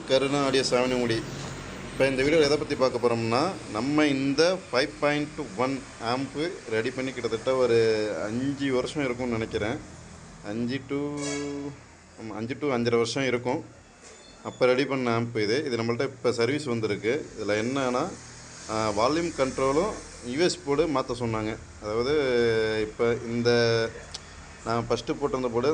Karuna audio சாவணிமுடி. இப்போ இந்த video எதை பற்றி பார்க்க போகிறோம்னா, நம்ம இந்த 5.1 ஆம்பு ரெடி பண்ணி கிட்டத்தட்ட ஒரு 5 வருஷம் இருக்கும்னு நினைக்கிறேன். 5 டு 5.5 வருஷம் இருக்கும். அப்போ ரெடி பண்ண ஆம்பு இது நம்மள்ட்ட இப்போ சர்வீஸ் வந்திருக்கு. இதில் என்னன்னா, வால்யூம் கண்ட்ரோலும் யூஎஸ் போர்டு மாற்ற சொன்னாங்க. அதாவது இப்போ இந்த நான் ஃபஸ்ட்டு போட்டிருந்த போர்டு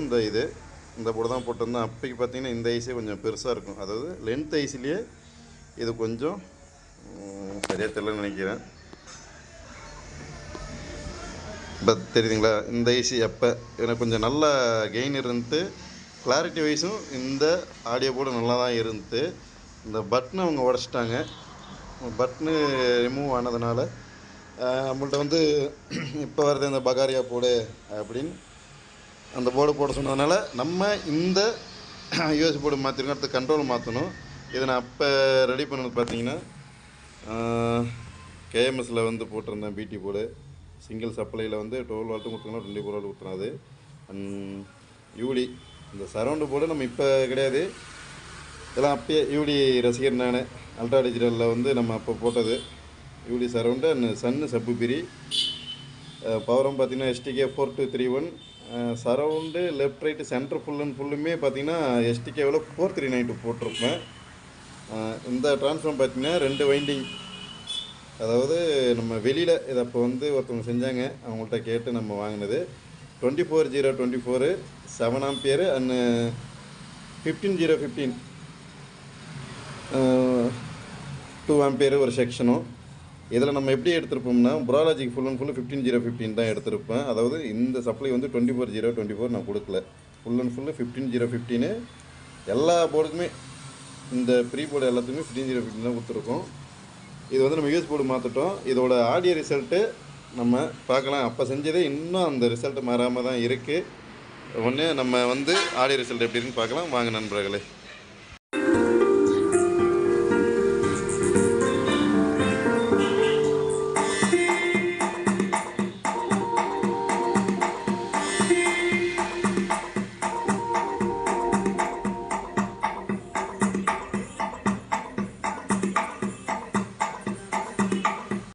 இந்த போர்டு தான் போட்டிருந்தேன். அப்போக்கு பார்த்தீங்கன்னா இந்த ஐசி கொஞ்சம் பெருசாக இருக்கும். அதாவது லென்த் ஐசிலேயே இது கொஞ்சம் சரியாக தெரியலன்னு நினைக்கிறேன். இப்போ தெரியுதுங்களா, இந்த ஐசி அப்போ எனக்கு கொஞ்சம் நல்ல கெயின் இருந்து, கிளாரிட்டி வைஸும் இந்த ஆடியோ போர்டு நல்லா தான் இருந்து. இந்த பட்டனை அவங்க உடச்சிட்டாங்க. பட்டனு ரிமூவ் ஆனதுனால நம்மள்ட்ட இப்போ வருது இந்த பகாரியா போர்டு அப்படின்னு அந்த போர்டு போட சொன்னதுனால நம்ம இந்த யூஎஸ் போர்டு மாற்றிருக்கோம். அடுத்து கண்ட்ரோல் மாற்றணும். இதை நான் அப்போ ரெடி பண்ணது பார்த்தீங்கன்னா கேஎம்எஸில் போட்டிருந்தேன். பிடி போர்டு சிங்கிள் சப்ளையில் 12 வால்ட்டும் கொடுத்துருந்தோம், 24 வால்ட் கொடுத்துருந்தோம். அது யூடி இந்த சரௌண்டு போர்டு நம்ம இப்போ கிடையாது, இதெல்லாம் அப்பயே யூடி ரசிகர் நான். அல்ட்ரா டிஜிட்டலில் நம்ம அப்போ போட்டது யூடி சரௌண்டு அண்ட் சன்னு சப்பு பிரி. பவரும் பார்த்தீங்கன்னா SDK 4231. Surround left right centre ஃபுல்லுமே பார்த்தீங்கன்னா எஸ்டிகேவில் 4392 போட்டிருப்பேன். இந்த ட்ரான்ஸ்ஃபார்ம் பார்த்தீங்கன்னா 2 வைண்டிங். அதாவது நம்ம வெளியில் இதை அப்போ ஒருத்தவங்க செஞ்சாங்க, அவங்கள்ட்ட கேட்டு நம்ம வாங்கினது. 24024 7 ஆம்பியர் அண்ட் 15015 2 ஆம்பியர் ஒரு செக்ஷனும். இதில் நம்ம எப்படி எடுத்திருப்போம்னா, ப்ராலாஜிக் ஃபுல் 15015 தான் எடுத்திருப்பேன். அதாவது இந்த சப்ளை 24024 நான் கொடுக்கல. ஃபுல் 15015 எல்லா போர்டுக்குமே, இந்த ப்ரீ போர்டு எல்லாத்துக்குமே 15015 தான் கொடுத்துருக்கோம். இது நம்ம யூஎஸ் போர்டு மாற்றிட்டோம். இதோட ஆடியோ ரிசல்ட்டு நம்ம பார்க்கலாம். அப்போ செஞ்சதே இன்னும் அந்த ரிசல்ட்டு மாறாமல் தான் இருக்குது. ஒன்று நம்ம ஆடியோ ரிசல்ட் எப்படி இருக்குன்னு பார்க்கலாம் வாங்க நண்பர்களே.